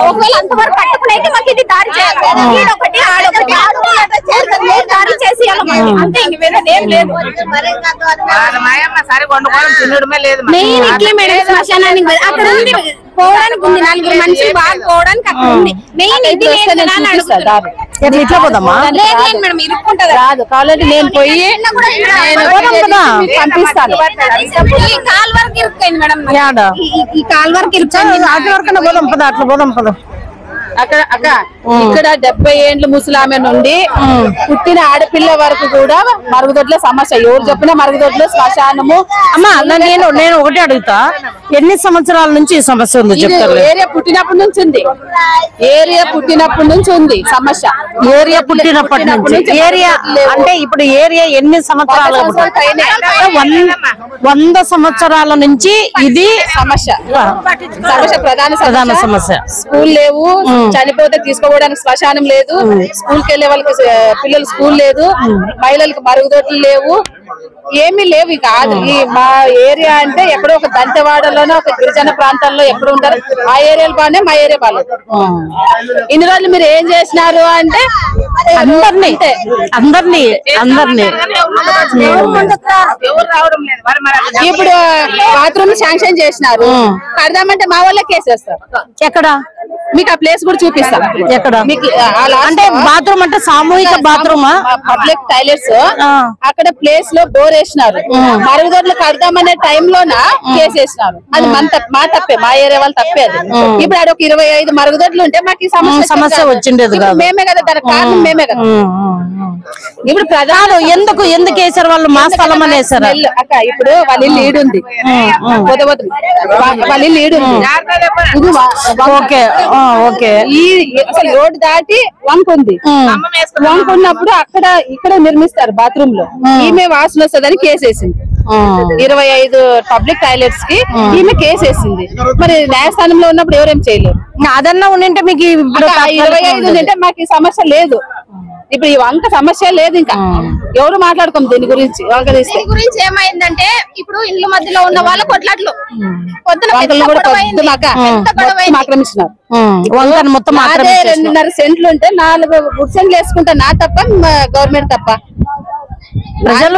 ఒకవేళ అంతవరకు కట్టుకునేకి మాకు ఇది దారి చేయాలి, ఈడొకటి ఆడొకటి దారి చేసి అంతే, ఇంక వేరే ఏం లేదు. మెయిన్ ఇట్లే మేడం శ్మశానానికి అక్కడ ఉంది, పోవడానికి ఉంది, నలుగురు మనుషులు బాగా పోవడానికి అక్కడ ఉంది. మెయిన్ ఇది ఇట్లా పోదామా? లేదు మేడం ఇరుక్కుంటది, రాదు కావాలంటే నేను పోయి పంపిస్తాను. ఈ కాల్ వరకు ఇరుక్కుంది మేడం, ఈ కాల్ వరకు ఇరుక్కుంది. అట్ల వరకు పోదాం పద, అట్లా పోదాం పద. అక్కడ అక్క ఇక్కడ 70 ఏండ్ల ముసలామె నుండి పుట్టిన ఆడపిల్ల వరకు కూడా మరుగుదొడ్ల సమస్య. ఎవరు చెప్పినా మరుగుదొడ్లు శ్మశానము. అమ్మా నేను ఒకటి అడుగుతా, ఎన్ని సంవత్సరాల నుంచి ఈ సమస్య ఉంది చెప్తారు? ఏరియా పుట్టినప్పటి నుంచి ఉంది, ఏరియా పుట్టినప్పటి నుంచి ఉంది సమస్య. ఏరియా పుట్టినప్పటి నుంచి ఏరియా అంటే ఇప్పుడు ఏరియా ఎన్ని సంవత్సరాలు? 100 సంవత్సరాల నుంచి ఇది సమస్య. ప్రధాన సమస్య. స్కూల్ లేవు, చనిపోతే తీసుకోవడానికి శ్మశానం లేదు, స్కూల్కి వెళ్లే వాళ్ళకి పిల్లలు స్కూల్ లేదు, మహిళలకు మరుగుదొడ్లు లేవు, ఏమీ లేవు. ఇక ఈ మా ఏరియా అంటే ఎక్కడో ఒక దంతెవాడలోనో ఒక గిరిజన ప్రాంతాల్లో ఎక్కడ ఉంటారు, ఆ ఏరియాలు బాగానే మా ఏరియా బాగాలేదు. ఇన్ని రోజులు మీరు ఏం చేసినారు అంటే అందరినీ ఇప్పుడు బాత్రూమ్ శాంక్షన్ చేసినారు, కడదామంటే మా వాళ్ళే కేసేస్తారు. ఎక్కడ మీకు ఆ ప్లేస్ కూడా చూపిస్తాం. ఎక్కడ అంటే బాత్రూమ్ అంటే సామూహిక బాత్రూమా? Public toilets. అక్కడ ప్లేస్ లో బోర్ వేసినారు, మరుగుదొడ్లు కడదామనే టైంలోన కేసేసినారు. అది మా తప్పే, మా ఏరియా వాళ్ళు తప్పే. అది ఇప్పుడు ఆడ ఒక 25 మరుగుదొడ్లు ఉంటే మాకు ఈ సమస్య వచ్చిండేది కాదు. మేమే కదా దానికి కారణం, మేమే కదా. ఇప్పుడు ప్రధాన ఎందుకు వేసారు వాళ్ళు? మా స్థలం అని వేసారు అక్క. ఇప్పుడు వాళ్ళ ఇల్లు ఈడుంది, వాళ్ళ ఇల్లు ఈడుంది. ఓకే, ఈ అసలు రోడ్డు దాటి వంక ఉంది, వంక ఉన్నప్పుడు ఇక్కడ నిర్మిస్తారు బాత్రూమ్ లో. ఈమె వాసన వస్తుందని కేసేసింది. 25 పబ్లిక్ టాయిలెట్స్ కి ఈమె కేసేసింది. మరి న్యాయస్థానంలో ఉన్నప్పుడు ఎవరేం చేయలేరు. అదన్నా ఉంటే మీకు 25 ఉంటే మాకు ఈ సమస్య లేదు. ఇప్పుడు ఈ వంక సమస్య లేదు, ఇంకా ఎవరు మాట్లాడుకోం దీని గురించి. వంక తీస్తే గురించి ఏమైందంటే ఇప్పుడు ఇల్లు మధ్యలో ఉన్న వాళ్ళ కొట్లాట్లు ఆక్రమించినారు. 2.5 సెంట్లు ఉంటే 4 గుడ్ సెంట్లు వేసుకుంటా, నా తప్ప గవర్నమెంట్ తప్ప? ప్రజలు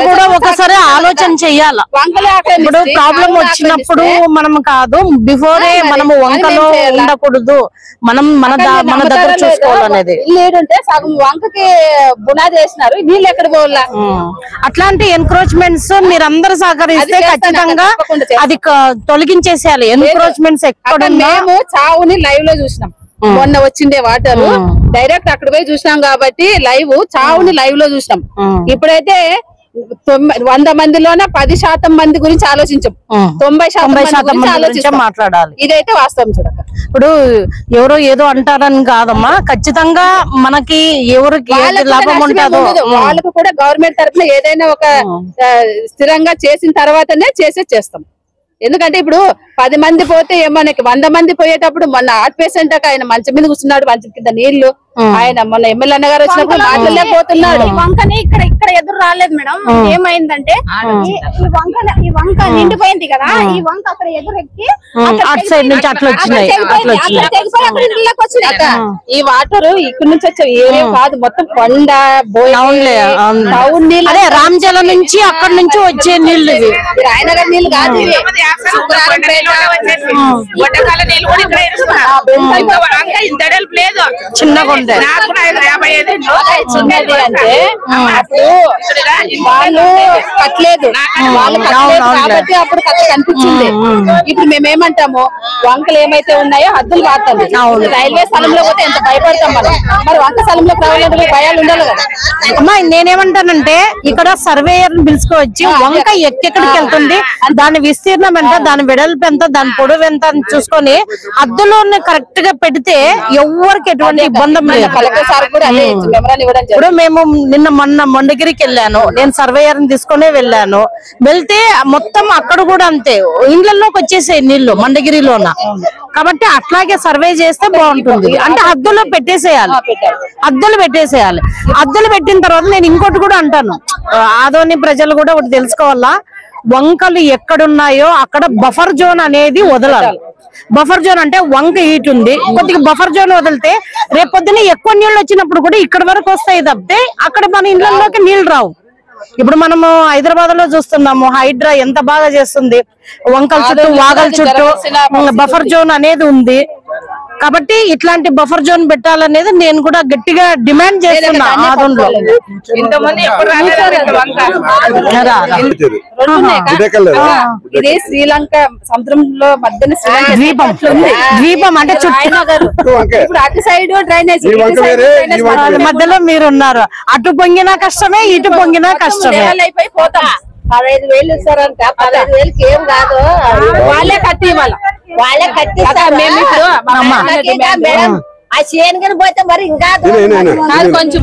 కూడా ఒకసారి ఆలోచన చెయ్యాలి. ఇప్పుడు ప్రాబ్లం వచ్చినప్పుడు మనం కాదు, బిఫోరే మనము వంకలో ఉండకూడదు, మనం మన దగ్గర చూసుకోవాలనేది. లేదంటే సగం వంకకి బునాది వేసినారు, నీళ్ళు ఎక్కడ పోవాలా? అట్లాంటి ఎన్క్రోచ్మెంట్స్ మీరందరూ సహకరిస్తే ఖచ్చితంగా అది తొలగించేసేయాలి. ఎన్క్రోచ్మెంట్స్ ఎక్కడ మేము చావుని లైవ్ లో చూసినాం. మొన్న వచ్చిండే వాటర్ డైరెక్ట్ అక్కడ పోయి చూసినాం కాబట్టి లైవ్ చావుని లైవ్ లో చూసినాం. ఇప్పుడైతే 100 మందిలోన 10% మంది గురించి ఆలోచించాం, 90% మాట్లాడాలి. ఇదైతే వాస్తవం. చూడక ఇప్పుడు ఎవరో ఏదో అంటారని కాదమ్మా, ఖచ్చితంగా మనకి ఎవరికి లాభం ఉంటుందో వాళ్ళకు కూడా గవర్నమెంట్ తరఫున ఏదైనా ఒక స్థిరంగా చేసిన తర్వాతనే చేస్తాం. ఎందుకంటే ఇప్పుడు 10 మంది పోతే మనకి 100 మంది పోయేటప్పుడు మొన్న హార్ట్ పేషెంట్ ఆయన మంచం మీద కూర్చున్నాడు, మంచం కింద నీళ్లు. ఆయన మొన్న ఎమ్మెల్యే అన్న గారు వచ్చినప్పుడు మాట్లాడలేకపోతున్నాడు. వంకని ఇక్కడ ఎదురు రాలేదు మేడం. ఏమైందంటే ఈ వంక నిండిపోయింది కదా, ఈ వంక అక్కడ ఎదురెక్కి అటు సైడ్ నుంచి అట్లా వచ్చినాయి. ఈ వాటర్ ఇక్కడ నుంచి వచ్చే ఏరియా కాదు, మొత్తం కొండ టౌన్ నీళ్ళు. అదే రామజల నుంచి అక్కడ నుంచి వచ్చే నీళ్లు, ఇవి రాయనగర్ నీళ్లు కాదు, చిన్నగా చిన్నది అంటే వాళ్ళు కట్టలేదు, కాబట్టి అప్పుడు కథ కనిపించింది. ఇప్పుడు మేమేమంటాము, వంకలు ఏమైతే ఉన్నాయో హద్దులు వాడతాము. రైల్వే స్థలంలో పోతే ఎంత భయపడతాం మనం, మరి వంక స్థలంలోకి రావాలంటే భయాలు ఉండాలి కదా. అమ్మా నేనేమంటానంటే ఇక్కడ సర్వేయర్ పిలుచుకోవచ్చి వంక ఎక్కడికి వెళ్తుంది, దాని విస్తీర్ణం ఎంత, దాని వెడల్పు ఎంత, దాని పొడవు ఎంత అని చూసుకొని హద్దులో కరెక్ట్ గా పెడితే ఎవరికి ఎటువంటి ఇబ్బంది లేదు. ఇప్పుడు మేము మొన్న మొండగిరికి వెళ్ళాను, నేను సర్వేయర్ తీసుకునే వెళ్ళాను. వెళ్తే మొత్తం అక్కడ కూడా అంతే, ఇండ్లలోకి వచ్చేసాయి నీళ్లు మండగిరిలోన. కాబట్టి అట్లాగే సర్వే చేస్తే బాగుంటుంది. అంటే హద్దులో పెట్టేసేయాలి, హద్దులు పెట్టేసేయాలి. హద్దులు పెట్టిన తర్వాత నేను ఇంకోటి కూడా అంటాను, ఆదోని ప్రజలు కూడా ఒకటి తెలుసుకోవాలా, వంకలు ఎక్కడున్నాయో అక్కడ బఫర్ జోన్ అనేది వదలాలి. బఫర్ జోన్ అంటే వంక హీట్ ఉంది, కొద్దిగా బఫర్ జోన్ వదిలితే రేపు పొద్దున ఎక్కువ నీళ్ళు వచ్చినప్పుడు కూడా ఇక్కడ వరకు వస్తాయి తప్పితే అక్కడ మన ఇళ్లలోకి నీళ్లు రావు. ఇప్పుడు మనము హైదరాబాద్ లో చూస్తున్నాము, హైడ్రా ఎంత బాగా చేస్తుంది, వంకల చుట్టూ వాగల చుట్టూ బఫర్ జోన్ అనేది ఉంది. కాబట్టి ఇట్లాంటి బఫర్ జోన్ పెట్టాలనేది నేను కూడా గట్టిగా డిమాండ్ చేస్తున్నా. ఆదంలో ఇది శ్రీలంక సముద్రంలో మధ్యన ద్వీపం అంటే ఇప్పుడు అటు సైడ్ డ్రైనేజ్ మధ్యలో మీరు ఉన్నారు. అటు పొంగినా కష్టమే, ఇటు పొంగినా కష్టమే. అయిపోయి పోతాం. 15,000 ఇస్తారంట. 15,000కి ఏం కాదు, వాళ్ళే కట్టి ఇవ్వాలి. వాళ్ళే కట్టి మేడం. ఆ చేనుగని పోతే మరి ఇంకా కొంచెం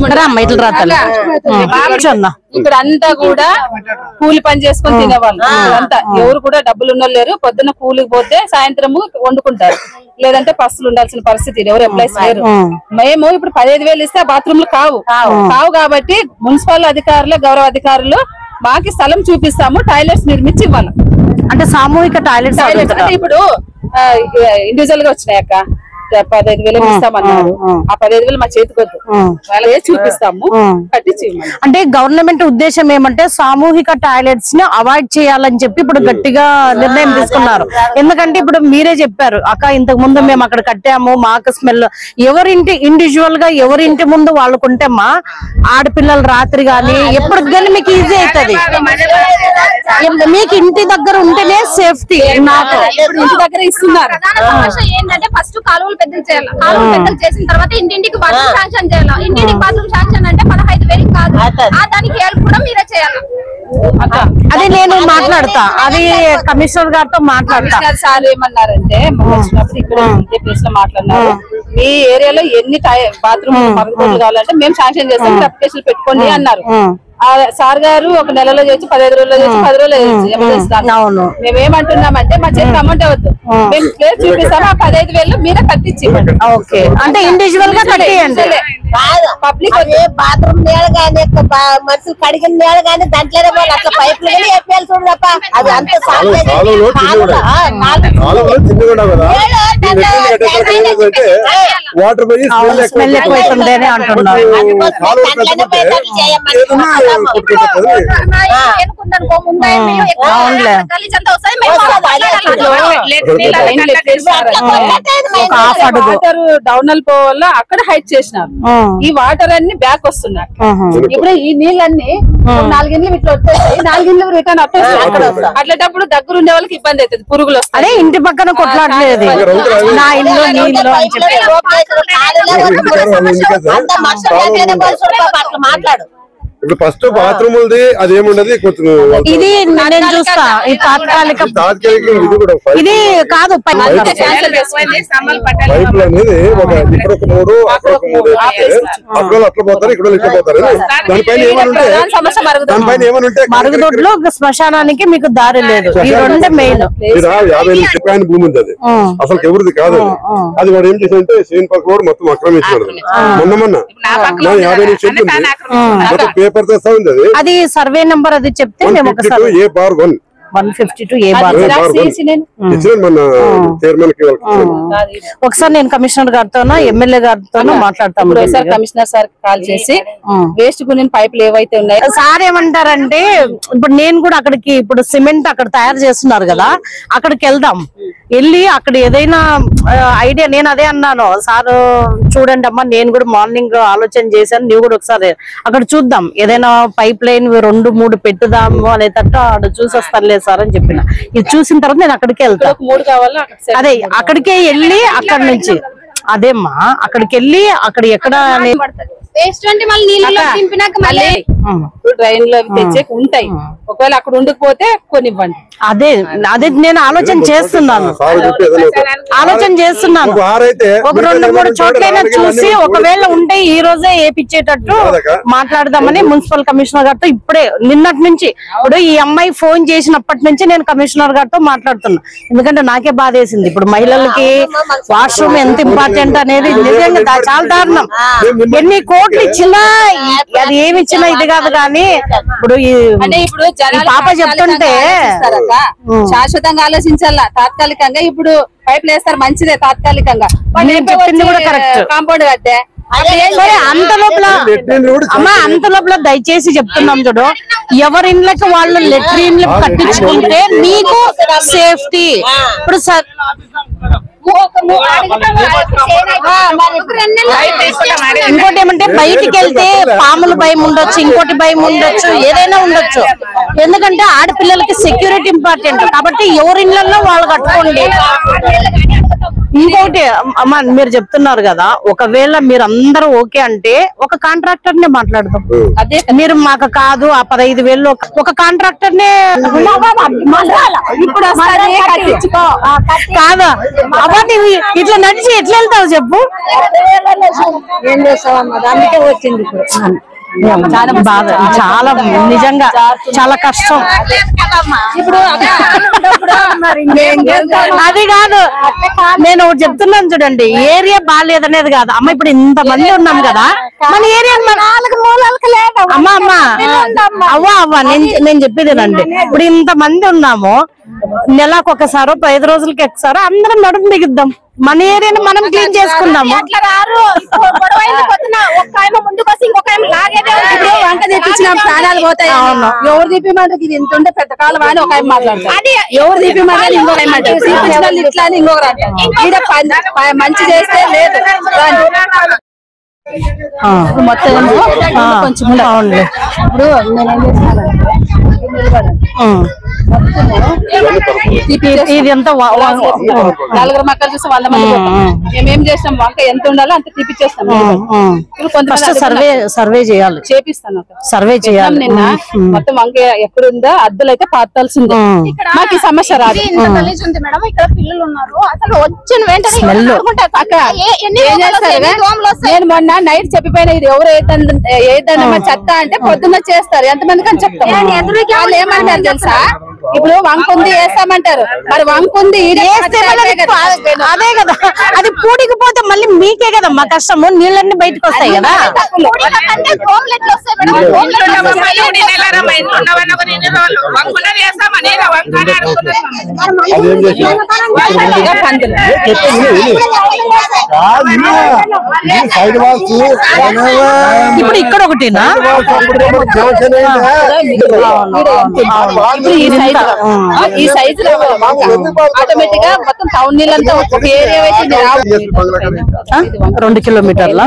ఇక్కడ అంతా కూడా కూలి పని చేసుకొని తినేవాళ్ళు. అంతా ఎవరు కూడా డబ్బులు ఉన్నలేరు. పొద్దున్న కూలికి పోతే సాయంత్రము వండుకుంటారు, లేదంటే పస్తులు ఉండాల్సిన పరిస్థితి. ఎవరు ఎంప్లాయీస్ లేరు. మేము ఇప్పుడు 15,000 ఇస్తే బాత్రూమ్లు కావు కాబట్టి మున్సిపల్ అధికారులు, గౌరవ అధికారులు మాకి స్థలం చూపిస్తాము, టాయిలెట్స్ నిర్మించి ఇవ్వాలి. అంటే సామూహిక టాయిలెట్స్ అంటే ఇప్పుడు ఇండివిజువల్ గా వచ్చినాయక్క 15,000 ఇస్తామన్నారు. ఆ 15,000 మా చేతికి వద్దు, వాళ్ళే చూపిస్తాము, కట్టించి. అంటే గవర్నమెంట్ ఉద్దేశం ఏమంటే సామూహిక టాయిలెట్స్ ని అవాయిడ్ చేయాలని చెప్పి ఇప్పుడు గట్టిగా నిర్ణయం తీసుకున్నారు. ఎందుకంటే ఇప్పుడు మీరే చెప్పారు అక్క, ఇంతకు ముందు మేము అక్కడ కట్టాము, మాకు స్మెల్. ఎవరింటి ఇండివిజువల్ గా ఎవరింటి ముందు వాళ్ళకుంటే మా ఆడపిల్లలు రాత్రి గాని ఎప్పుడు కానీ మీకు ఈజీ అవుతుంది. మీకు ఇంటి దగ్గర ఉంటేనే సేఫ్టీ. నాకు ఇంటి దగ్గర ఇస్తున్నారు. ఏంటంటే ఫస్ట్ కాలువలు పెద్దలు చేయాలి. కాలువలు పెద్దలు చేసిన తర్వాత ఇంటింటికి బాత్రూమ్ శాంక్షన్ చేయాలి. ఇంటింటికి బాత్రూమ్ శాంక్షన్ అంటే 15,000 కాదు, దానికి హెల్ప్ కూడా మీరే చేయాలి. అది నేను మాట్లాడతా, అది కమిషనర్ గారితో మాట్లాడతా. సార్ ఏమన్నారంటే వచ్చినప్పుడు ఇక్కడ ఇదే ప్లేస్ లో మాట్లాడినారు, మీ ఏరియాలో ఎన్ని బాత్రూమ్ మరుగుదొడ్లు కావాలంటే మేము శాంక్షన్ చేస్తాం, అప్లికేషన్ పెట్టుకోండి అన్నారు. సార్ గారు ఒక నెలలో చేసి 15 రోజుల్లో చేసి 10 రోజుల్లో చేసి మేమేమంటున్నామంటే మా చేతికి అమౌంట్ అవ్వద్దు, మేము ప్లేస్ చూపిస్తాము, ఆ 15,000 మీరే కట్టించి అంటే ఇండివిజువల్ గా కట్టియండి. పబ్లిక్ బాత్రూమ్ నేల గానీ మనుషులు కడిగిన నేల గానీ దాంట్లోనే వాళ్ళు అట్లా పైపులు కానీ వేపేయాలి చూడు తప్ప అది అంత స్మెల్ ఎక్కువైతుంది అని అంటున్నారు. డౌనల్ పోవాల అక్కడ హైట్ చేసినారు. ఈ వాటర్ అన్ని బ్యాక్ వస్తున్నాయి. ఇప్పుడు ఈ నీళ్ళన్ని 4 ఇండ్లు ఇట్లా వచ్చేస్తాయి, 4 ఇండ్లు రిటర్న్ వచ్చేస్తాయి. అట్లేటప్పుడు దగ్గర ఉండే వాళ్ళకి ఇబ్బంది అవుతుంది, పురుగులు వస్తాయి. అదే ఇంటి పక్కన కొట్లాడలేదు, నా ఇల్లు నీ ఇల్లు అని చెప్పి మాట్లాడు. ఇప్పుడు ఫస్ట్ బాత్రూమ్ అదేముండదు, ఇది నేను చూస్తా. ఈ తాత్కాలిక ఇది కాదు, పైపులు అనేది ఇక్కడ ఒక 3 అక్కడ ఒక 3 అక్కడ అట్లా పోతారు, ఇక్కడ ఇట్లా పోతారు. దానిపైన ఏమనుంటే మరుగుదొడ్లు శ్మశానానికి మీకు దారి లేదు. ఈ 2 మెయిన్. 50 లక్షల భూమి ఉంది, అది అసలు ఎవరిది కాదు. అది వాడు ఏం చేశాడంటే శ్రీన్ పక్క రోడ్ మొత్తం ఆక్రమించాడు. మొన్న 50 చెట్లు మొత్తం పేపర్ తో ఉంది. అది సర్వే నంబర్ అది చెప్తే మేము ఒకసారి 152 ఒకసారి నేను కమిషనర్ గారితో ఎమ్మెల్యే గారితో మాట్లాడతాము. కమిషనర్ సార్ కాల్ చేసి వేస్ట్ గురించి పైపులు ఏవైతే ఉన్నాయో సార్ ఏమంటారంటే ఇప్పుడు నేను కూడా అక్కడికి ఇప్పుడు సిమెంట్ అక్కడ తయారు చేస్తున్నారు కదా, అక్కడికి వెళ్దాం. వెళ్ళి అక్కడ ఏదైనా ఐడియా, నేను అదే అన్నాను సార్ చూడండి అమ్మా, నేను కూడా మార్నింగ్ ఆలోచన చేశాను, నువ్వు కూడా ఒకసారి అక్కడ చూద్దాం, ఏదైనా పైప్ లైన్ 2-3 పెట్టుదాము అనేటట్టు ఆడ చూసి వస్తానులే సార్ అని చెప్పిన. ఇది చూసిన తర్వాత నేను అక్కడికి వెళ్తాను. అదే అక్కడికే వెళ్ళి అక్కడ నుంచి అదేమ్మా అక్కడికి వెళ్ళి అక్కడ ఎక్కడ డ్రైన్ లో తెచ్చే ఉంటాయి, ఒకవేళ అక్కడ ఉండకపోతే కొనివ్వండి. అదే అదే నేను ఆలోచన చేస్తున్నాను ఒక 2-3 చోట్లైనా చూసి ఒకవేళ ఉంటే ఈ రోజే ఏపిచ్చేటట్టు మాట్లాడదామని మున్సిపల్ కమిషనర్ గారితో ఇప్పుడే నిన్నటి నుంచి. ఇప్పుడు ఈ అమ్మాయి ఫోన్ చేసినప్పటి నుంచి నేను కమిషనర్ గారితో మాట్లాడుతున్నా, ఎందుకంటే నాకే బాధ వేసింది. ఇప్పుడు మహిళలకి వాష్రూమ్ ఎంత ఇంపార్టెంట్ అనేది నిజంగా చాలా దారుణం. ఎన్ని కోట్లు ఇచ్చినా అది ఏమి ఇచ్చినా ఇది కాదు కానీ ఇప్పుడు ఇప్పుడు పాప చెప్తుంటే శాశ్వతంగా ఆలోచించాలా. తాత్కాలికంగా ఇప్పుడు పైపులు వేస్తారు మంచిదే, తాత్కాలికంగా చెప్పింది కూడా కరెక్ట్. కాంపౌండ్ కట్టే సరే అంత లోపల దయచేసి చెప్తున్నాం చూడు, ఎవరి ఇండ్లకి వాళ్ళు లెట్రిన్లు కట్టించుకుంటే మీకు సేఫ్టీ. ఇప్పుడు ఇంకోటి ఏమంటే బయటికి వెళ్తే పాముల భయం ఉండొచ్చు, ఇంకోటి భయం ఉండొచ్చు, ఏదైనా ఉండొచ్చు. ఎందుకంటే ఆడపిల్లలకి సెక్యూరిటీ ఇంపార్టెంట్ కాబట్టి ఎవరి ఇళ్లలో వాళ్ళు కట్టుకోండి. ఇంకొకటి అమ్మ మీరు చెప్తున్నారు కదా, ఒకవేళ మీరు అందరూ ఓకే అంటే ఒక కాంట్రాక్టర్ నే మాట్లాడదాం. మీరు మాకు కాదు ఆ 15,000 ఒక కాంట్రాక్టర్ నే కాదా అబ్బా, నువ్వు ఇట్లా నడిచి ఎట్లా వెళ్తావు చెప్పు. ఏం చేస్తావమ్మా, అందుకే వచ్చింది చాలా బాధ, చాలా నిజంగా చాలా కష్టం. ఇప్పుడు అది కాదు నేను ఒకటి చెప్తున్నాను చూడండి, ఏరియా బాగాలేదనేది కాదు అమ్మ. ఇప్పుడు ఇంత మంది ఉన్నాం కదా, మన ఏరియా అమ్మా అవ్వ నేను చెప్పేదేనండి. ఇప్పుడు ఇంత మంది ఉన్నాము, నెలకు ఒకసారో 5 రోజులకి ఒకసారో అందరం నడుము బిగిద్దాం, మన ఏరియాని మనం క్లీన్ చేసుకుందాము. వంక తెప్పించిన ప్రాణాలు పోతాయి. ఎవరు తీపిమంటారు ఇది ఎంత ఉంటే పెద్ద కాలం అని ఒక మాట్లాడతారు, ఎవరు తీపిమంటారు ఇంకొక తీపించిన ఇట్లా అని ఇంకొకరు అంటారు. మంచి చేస్తే లేదు మొత్తం కొంచెం ఇప్పుడు నేనేం చేస్తాను ఇది ఎంత 4 మక్కలు చూసి 100 మంది మేమేం చేస్తాం, వంక ఎంత ఉండాలో అంత తీపిచ్చేస్తాం. సర్వే చేయాలి, చేపిస్తాను సర్వే చేయాలి. నిన్న మొత్తం వంక ఎక్కడుందో అద్దులు అయితే పాతాల్సిందే, మాకు ఈ సమస్య రాదు. మేడం ఇక్కడ పిల్లలు ఉన్నారు, అసలు వచ్చిన వెంటనే నేను మొన్న నైట్ చెప్పిపోయినా ఇది ఎవరు ఏదన్నా చెత్త అంటే పొద్దున్న చేస్తారు, ఎంతమందికి అని చెప్తాం. వాళ్ళు ఏమంటారు తెలుసా, ఇప్పుడు వంక ఉంది వేస్తామంటారు, మరి వంక ఉంది అదే కదా, అది పూడికిపోతే మళ్ళీ మీకే కదా మా కష్టము, నీళ్ళన్నీ బయటకు వస్తాయి కదా. ఇప్పుడు ఇక్కడ ఒకటినా ఈ సైజు ఆటోమేటిక్ గా మొత్తం టౌన్ నీళ్ళంతా ఏరియా 2 కిలోమీటర్ల.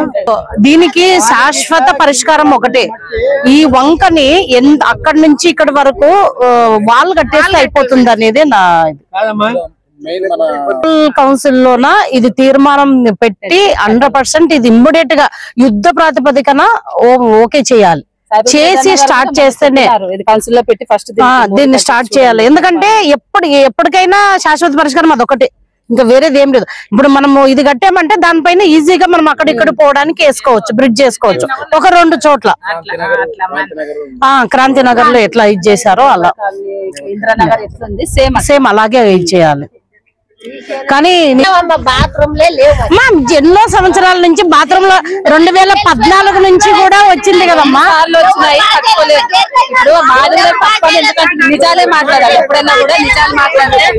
దీనికి శాశ్వత పరిష్కారం ఒకటే, ఈ వంకని అక్కడి నుంచి ఇక్కడి వరకు వాల్ కట్టేస్తే అయిపోతుంది అనేది నా కౌన్సిల్ లోన ఇది తీర్మానం పెట్టి 100% ఇది ఇమ్మీడియట్ గా యుద్ధ ప్రాతిపదికన ఓకే చేయాలి. చేసి స్టార్ట్ చేస్తేనే కౌన్సిల్ లో పెట్టి ఫస్ట్ దీన్ని స్టార్ట్ చేయాలి. ఎందుకంటే ఎప్పటికైనా శాశ్వత పరిష్కారం అదొకటి, ఇంకా వేరేది ఏం లేదు. ఇప్పుడు మనము ఇది కట్టామంటే దానిపైన ఈజీగా మనం అక్కడిక్కడ పోవడానికి వేసుకోవచ్చు, బ్రిడ్జ్ వేసుకోవచ్చు. ఒక 2 చోట్ల క్రాంతి నగర్ లో ఎట్లా ఇది చేశారో అలా ఇంద్రానగర్ ఎట్లుంది సేమ్ అలాగే ఇది చేయాలి. కానీ బాత్రూమ్ లేవు, ఎన్నో సంవత్సరాల నుంచి బాత్రూమ్ లో 2014 నుంచి కూడా వచ్చింది కదమ్మా. ఇప్పుడు నిజాలే మాట్లాడాలి, ఎప్పుడైనా కూడా నిజాలు మాట్లాడాలి.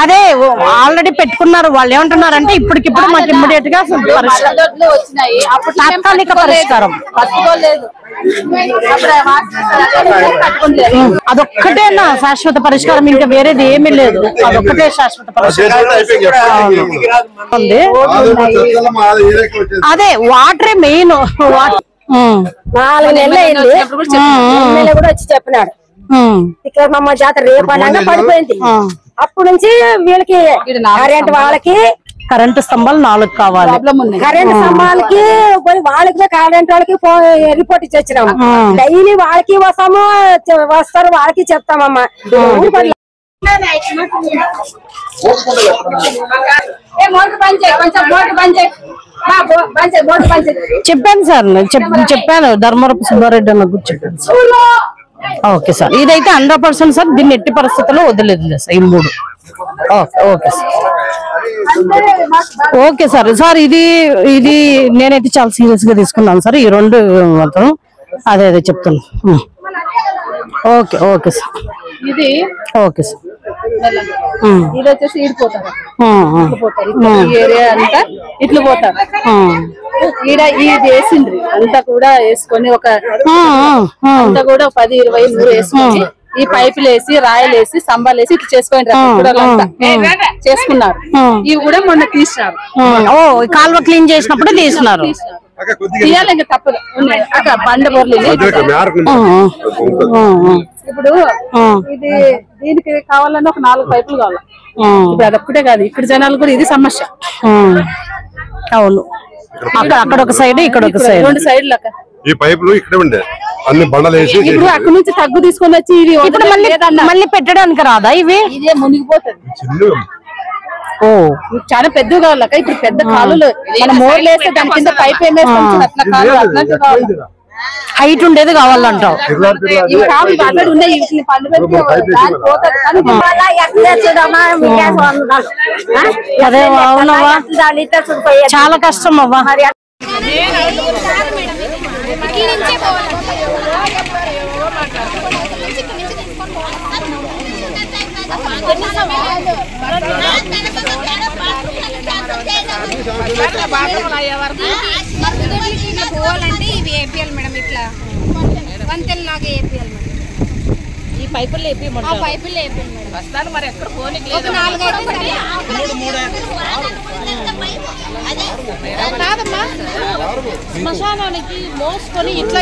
అదే ఆల్రెడీ పెట్టుకున్నారు, వాళ్ళు ఏమంటున్నారంటే ఇప్పటికిప్పుడు మాకు ఇమ్మీడియట్ గా వచ్చినాయి, తాత్కాలిక పరిష్కారం అదొక్కటేనా శాశ్వత పరిష్కారం, ఇంకా వేరేది ఏమీ లేదు, అదొక్కటే శాశ్వత పరిష్కారం. అదే వాటరే మెయిన్. 4 నెలలు అయింది, కూడా వచ్చి చెప్పినాడు ఇక్కడ మమ్మ జాతర రేపు అనగా పడిపోయింది. అప్పటి నుంచి వీళ్ళకి కరెంట్ వాళ్ళకి కరెంటు స్తంభాలు 4 కావాలి, కరెంట్ స్తంభాలకి వాళ్ళకి కరెంట్ వాళ్ళకి రిపోర్ట్ ఇచ్చి వచ్చినాము. డైలీ వాళ్ళకి వస్తారు వాళ్ళకి చెప్తామమ్మా. చెప్పాను సార్, చెప్పాను ధర్మవరపు సుబ్బారెడ్డి అన్న గురించి చెప్పాను. ఓకే సార్, ఇదైతే 100% సార్, దీన్ని ఎట్టి పరిస్థితుల్లో వదిలేదు సార్ ఈ 3. Okay sir, okay sir. Sir ఇది నేనైతే చాలా సీరియస్ గా తీసుకున్నాను సార్. ఈ 2 మాత్రం అదే అదే చెప్తున్నా. ఓకే ఓకే సార్, ఇది ఓకే సార్. ఇది వచ్చేసి ఈడిపోతారు, ఈ ఏరియా అంతా ఇట్లు పోతారు. ఈడ ఇది వేసిండ్రి అంతా కూడా వేసుకొని ఒక అంతా కూడా 10, 20, 100 వేసుకొని ఈ పైపులు వేసి రాయలు వేసి స్తంభాలు వేసి ఇట్లా చేసుకున్నారు. ఇవి కూడా మొన్న తీసినారు. కాలువ క్లీన్ చేసినప్పుడు తీసినారు. తీయాలి ఇంకా తప్పదు. అక్క బండ బోర్లు ఇప్పుడు ఇది దీనికి కావాలన్నా ఒక 4 పైపులు కావాలి. ఇప్పుడు అదొక్కటే కాదు, ఇక్కడ జనాలు కూడా ఇది సమస్య. అవును, అక్కడ ఒక సైడ్ ఇక్కడ ఒక సైడ్, 2 సైడ్లు అక్క. ఈ పైపులు ఇక్కడే ఉండే అన్ని బండలు వేసి ఇప్పుడు అక్కడ నుంచి తగ్గు తీసుకొని వచ్చి ఇది మళ్ళీ పెట్టడానికి రాదా? ఇవి ఇదే మునిగిపోతుంది. చాలా పెద్దగా కావాలక్క. ఇప్పుడు పెద్ద కాలువలు మన మోర్లు వేస్తే దాని కింద పైప్ ఏమేస్తాం అట్లా కాలు అట్లాంటివి కావాలి. హైట్ ఉండేది కావాలంటావు. ఇవి కావాలి అక్కడ ఉన్నాయి. వీటిని పండు పెట్టి పోతుంది కానీ అదే అవునవ్వా, చాలా కష్టం అవ్వా. పోవాలంటే ఇవి వేపియాలి మేడం, ఇట్లా వంతెల్లాగా వేపియాలి మేడం. ఈ పైపుల్లో వేపియమంటారు. పైపుల్లో వేపియాలి మేడం. వస్తాను మరి ఎక్కడ పోనీ ఒక 4 కాదమ్మా, శ్మశానానికి మోసుకొని ఇట్లా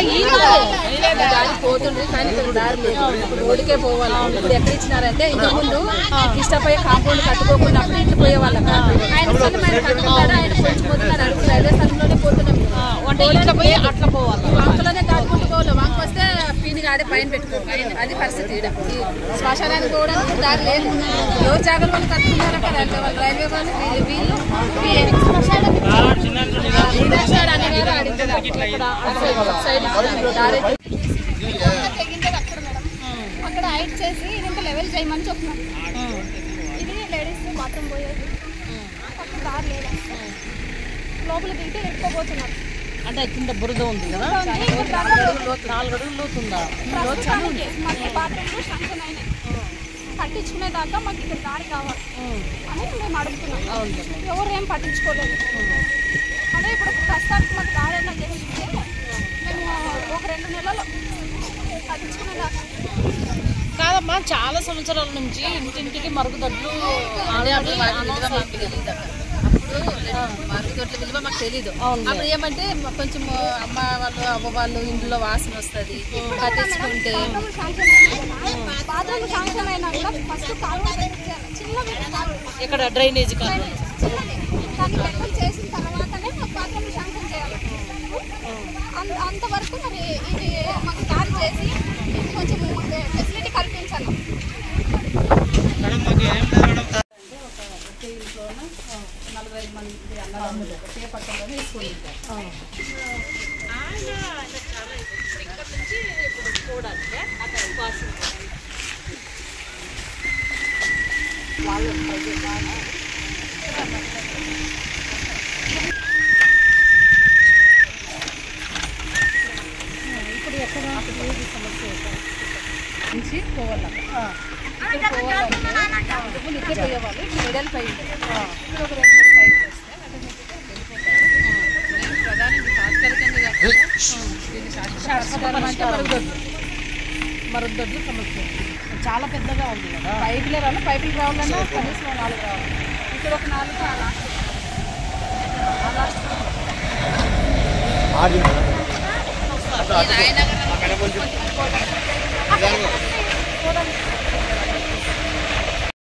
దారి పోతుండ్రు కానీ ఇక్కడ దారి లేదు. ఇప్పుడు రోడ్డుకే పోవాలి. ఇప్పుడు ఎక్కడ ఇచ్చినారంటే ఇంతకు ముందు ఇష్టపోయే కాంపౌండ్ కట్టుకోకుండా అప్పుడు ఇట్లు పోయే వాళ్ళ ఆయన స్థలం ఆయన కట్టుకుంటాడు. ఆయన కొంచెం పోతున్నారు అడుగు రైల్వే స్థలంలోనే పోతున్నాం. అట్లా పోవాలి, వంకలోనే దాటుకుంటూ పోవాలి. వంక వస్తే పీని ఆడే పైన పెట్టుకోవాలి. అది పరిస్థితి. శ్మశానానికి పోవడానికి దారి లేదు. ఎవరు జాగ్రత్త వాళ్ళు కట్టుకున్నారు అక్కడ రైల్వే వాళ్ళు వీళ్ళు అక్కడ హైట్ చేసి ఇది ఇంకా లెవెల్ చేయమని చెప్తున్నాను. ఇది లేడీస్ బాత్రూమ్ పోయేది, అక్కడ దారి లేదు. లోపల దిగితే ఎక్కువపోతున్నారు. అంటే కింద బురద ఉంది కదా, 4 అడుగులు లోతుందా? బాత్రూమ్లు శాంక్షన్ అయినాయి. పట్టించుకునే దాకా మాకు ఇక్కడ దారి కావాలి అని మేము అడుగుతున్నాం. ఎవరు ఏం పట్టించుకోలేదు. అదే ఇప్పుడు ప్రస్తుతానికి మాకు దారి అయినా చేస్తే మేము ఒక 2 నెలలు పట్టించుకునే దాకా. కాదమ్మా, చాలా సంవత్సరాల నుంచి ఇంటింటికి మరుగుదొడ్లు మరుగుదొడ్ల విలువ మాకు తెలీదు. అప్పుడు ఏమంటే కొంచెం అమ్మ వాళ్ళు అవ్వ వాళ్ళు ఇంట్లో వాసన వస్తుంది పట్టించుకుంటే. బాత్రూమ్ శాంక్షన్ అయినా కూడా ఫస్ట్ ఇక్కడ డ్రైనేజ్ దాన్ని పెట్రోల్ చేసిన తర్వాతనే మాకు బాత్రూమ్ శాంక్షన్ చేయాలి. అంతవరకు మరి ఇది మాకు దారి చేసి కొంచెం ఫెసిలిటీ కల్పించాలి. ఇంట్లోనే 45 మంది అన్నదమ్ములు ఒకే పక్కలోనే తీసుకుంటారు. ఇప్పుడు ఎక్కడ సమస్య నుంచి పోవాలి. ఇక్కడ పోవాలంటే ఇక్కడ పోయేవాళ్ళు ఇక్కడ వెడల్పు అయింది. ఇక్కడ ఒక 2-3 పైపులు వస్తే వెళ్ళిపోతారు. నేను ప్రధానంగా తాత్కాలికంగా అంటే మరుగుదొడ్లు సమస్య చాలా పెద్దగా ఉంది కదా. పైపులే రావాలి. పైపులు రావాలన్నా కనీసం 4 రావాలి. ఇక్కడ ఒక 4 రాయనగర్